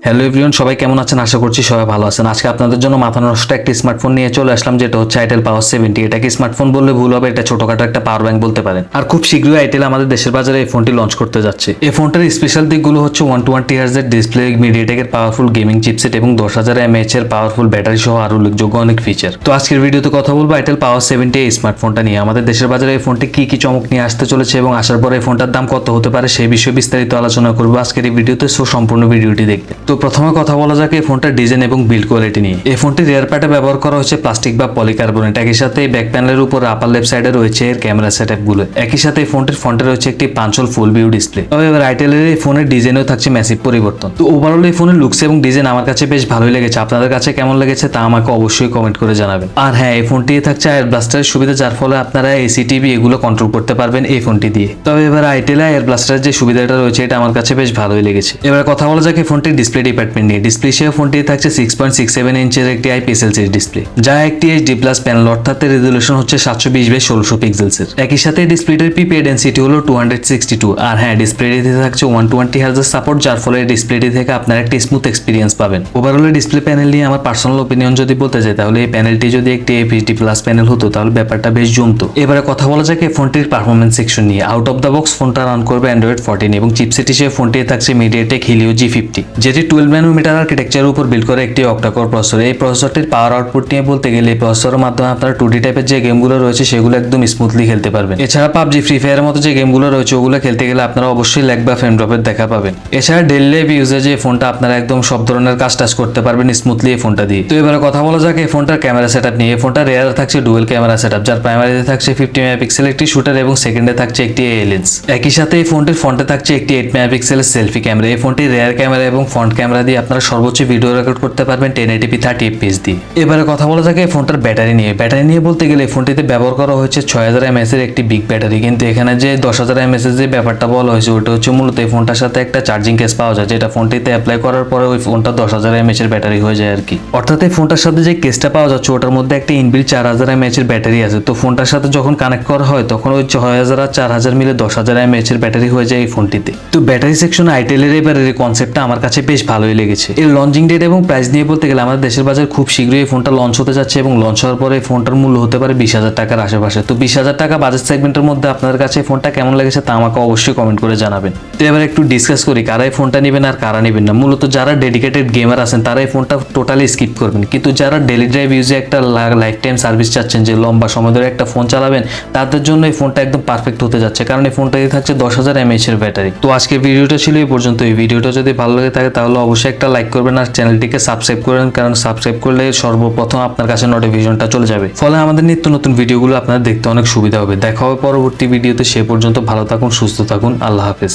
Hello everyone, সবাই কেমন আছেন? আশা করছি সবাই ভালো আছেন। আজকে আপনাদের জন্য মাথা নষ্ট একটা স্মার্টফোন নিয়ে চলে আসলাম, যেটা হচ্ছে আইটেল পাওয়ার 70। এটাকে স্মার্টফোন বললে ভুল হবে, এটা ছোটখাটো একটা পাওয়ার ব্যাংক বলতে পারেন। আর খুব শীঘ্রই আইটেল আমাদের দেশের বাজারে এই ফোনটি লঞ্চ করতে যাচ্ছে। এই ফোনটার স্পেশাল দিকগুলো হচ্ছে 120 Hz এর ডিসপ্লে, মিডিয়াটেকের পাওয়ারফুল গেমিং চিপসেট এবং 10,000 mAh এর পাওয়ারফুল ব্যাটারি সহ আরো উল্লেখযোগ্য অনেক ফিচার। তো আজকের ভিডিওতে কথা বলবো আইটেল পাওয়ার 70 এই স্মার্টফোনটা নিয়ে। আমাদের দেশের বাজারে এই ফোনটি কি কি চমক নিয়ে আসতে চলেছে এবং আসার পরে এই ফোনটার দাম কত হতে পারে সেই বিষয়ে বিস্তারিত আলোচনা করবো আজকের এই ভিডিওতে। সো সম্পূর্ণ ভিডিওটি দেখবে। তো প্রথমে কথা বলা যাক এই ফোনটার ডিজাইন এবং বিল্ড কোয়ালিটি নিয়ে। এই ফোনটি রিয়ার প্যাডে ব্যবহার করা হয়েছে প্লাস্টিক বা পলিকার্বনেট। একই সাথে এই ব্যাক প্যানেলের উপর আপার লেফট সাইডে রয়েছে এর ক্যামেরা সেটআপ গুলো। একই সাথে এই ফোনটির ফ্রন্টে রয়েছে একটি পাঁচল ফুল ভিউ ডিসপ্লে। তবে এবার আইটেলের এই ফোনের ডিজাইনেও থাকছে ম্যাসিভ পরিবর্তন। তো ওভারঅল এই ফোনের লুকস এবং ডিজাইন আমার কাছে বেশ ভালোই লেগেছে। আপনাদের কাছে কেমন লেগেছে তা আমাকে অবশ্যই কমেন্ট করে জানাবেন। আর হ্যাঁ, এই ফোনটি থাকছে এয়ার ব্লাস্টারের সুবিধা, যার ফলে আপনারা এসি টিভি এগুলো কন্ট্রোল করতে পারবেন এই ফোনটি দিয়ে। তবে এবার আইটেলে এয়ার ব্লাস্টারের যে সুবিধাটা রয়েছে এটা আমার কাছে বেশ ভালোই লেগেছে। এবার কথা বলা যাক এই ফোনটির ডিসপ্লে ডিপার্টমেন্ট নিয়ে। ডিসপ্লে সহ ফোনটি থাকছে 6.67 ইঞ্চের একটি IPS LCD ডিসপ্লে, যা একটি HD+ প্যানেল, অর্থাৎ রেজোলিউশন হচ্ছে 720x1600 পিক্সেলসের। একই সাথে ডিসপ্লেটির PPI ডেনসিটি হলো 262। আর হ্যাঁ, ডিসপ্লেটিতে থাকছে 120 Hz সাপোর্ট, যার ফলে ডিসপ্লেটি থেকে আপনারা একটি স্মুথ এক্সপিরিয়েন্স পাবেন। ওভারঅল ডিসপ্লে প্যানেল নিয়ে আমার পার্সোনাল ওপিনিয়ন যদি বলতে চাই, তাহলে এই প্যানেলটি যদি একটি HD+ প্যানেল হতো তাহলে ব্যাপারটা বেশ জমতো। এবারে কথা বলা যাক এই ফোনটির পারফরমেন্স সেকশন নিয়ে। আউট অফ দ্য বক্স ফোনটা রান করবে Android 14 এবং চিপসেট হিসেবে ফোনটি থাকছে MediaTek Helio G50, যেটি 12 ন্যানোমিটার আর্কিটেকচারের উপর বিল্ড করে একটি অক্টাকোর প্রসেসর। এই প্রসেসরটির পাওয়ার আউটপুট নিয়ে বলতে গেলে এই প্রসেসরের মাধ্যমে আপনারা 2D টাইপের যে গেমগুলো রয়েছে সেগুলো একদম স্মুথলি খেলতে পারবেন। এছাড়া PUBG, ফ্রি ফায়ারের মতো যে গেমগুলো রয়েছে ওগুলো খেলতে গেলে আপনারা অবশ্যই ল্যাগ বা ফ্রেম ড্রপের দেখা পাবেন। এছাড়া ডেইলি লাইফ ইউজেজে এই ফোনটা আপনারা একদম সব ধরনের কাজ টাজ করতে পারবেন স্মুথলি এই ফোনটা দিয়ে। তো এবারে কথা বলা যাক এই ফোনটার ক্যামেরা সেটআপ নিয়ে। এই ফোনটা রেয়ার থাকছে ডুয়েল ক্যামেরা সেটআপ, যার প্রাইমারিতে থাকছে 50 মেগাপিক্সেল একটি শুটার এবং সেকেন্ডে থাকছে একটি AA লেন্স। একই সাথে এই ফোনটির ফ্রন্টে থাকছে একটি 8 মেগাপিক্সেলের সেলফি ক্যামেরা। এই ফোনটির রেয়ার ক্যামেরা এবং ফ্রন্ট ক্যামেরা দিয়ে আপনারা সর্বোচ্চ ভিডিও রেকর্ড করতে পারবেন 1080p 30 fps দিয়ে। এবারে কথা বলা যাক এই ফোনটার ব্যাটারি নিয়ে। ব্যাটারি নিয়ে বলতে গেলে এই ফোনটিতে ব্যবহার করা হয়েছে 6000 mAh এর একটি বিগ ব্যাটারি, কিন্তু এখানে যে 10,000 mAh যে ব্যাপারটা বলা হয়েছে ওটা হচ্ছে মূলত এই ফোনটার সাথে একটা চার্জিং কেস পাওয়া যায়, যেটা ফোনটিতে অ্যাপ্লাই করার পরে ওই ফোনটা 10,000 mAh এর ব্যাটারি হয়ে যায় আর কি। অর্থাৎ এই ফোনটার সাথে যে কেসটা পাওয়া যাচ্ছে ওটার মধ্যে একটা ইনবিল্ট 4000 mAh এর ব্যাটারি আছে। তো ফোনটার সাথে যখন কানেক্ট করা হয় তখন ওই 6000 আর 4000 মিলে 10,000 mAh এর ব্যাটারি হয়ে যায় এই ফোনটিতে। তো ব্যাটারি সেকশনে আইটেলের এবারের কনসেপ্টটা আমার কাছে বেশ ভালোই লেগেছে। এর লঞ্চিং ডেট এবং প্রাইস নিয়ে বলতে গেলে আমাদের দেশের বাজার খুব শীঘ্রই এই ফোনটা লঞ্চ হতে যাচ্ছে এবং লঞ্চ হওয়ার পরে এই ফোনটার মূল্য হতে পারে 20,000 টাকার আশেপাশে। তো 20,000 টাকা বাজেট সেগমেন্টের মধ্যে আপনার কাছে এই ফোনটা কেমন লেগেছে তা আমাকে অবশ্যই কমেন্ট করে জানাবেন। তো এবার একটু ডিসকাস করি কারা এই ফোনটা নেবেন আর কারা নেবেন না। মূলত যারা ডেডিকেটেড গেমার আছেন তারা এই ফোনটা টোটালি স্কিপ করবেন, কিন্তু যারা ডেলি ড্রাইভ ইউজে একটা লাইফ টাইম সার্ভিস চাচ্ছেন, যে লম্বা সময় ধরে একটা ফোন চালাবেন, তাদের জন্য এই ফোনটা একদম পারফেক্ট হতে যাচ্ছে, কারণ এই ফোনটাতে থাকছে 10,000 mAh এর ব্যাটারি। তো আজকের ভিডিওটা ছিল এই পর্যন্ত। এই ভিডিওটা যদি ভালো লাগে থাকে তাহলে অবশ্যই একটা লাইক করবেন আর চ্যানেলটিকে সাবস্ক্রাইব করবেন, কারণ সাবস্ক্রাইব করলে সর্বপ্রথম আপনার কাছে নোটিফিকেশনটা চলে যাবে, ফলে আমাদের নিত্য নতুন ভিডিওগুলো আপনার দেখতে অনেক সুবিধা হবে। দেখা হবে পরবর্তী ভিডিওতে। সে পর্যন্ত ভালো থাকুন, সুস্থ থাকুন, আল্লাহ হাফেজ।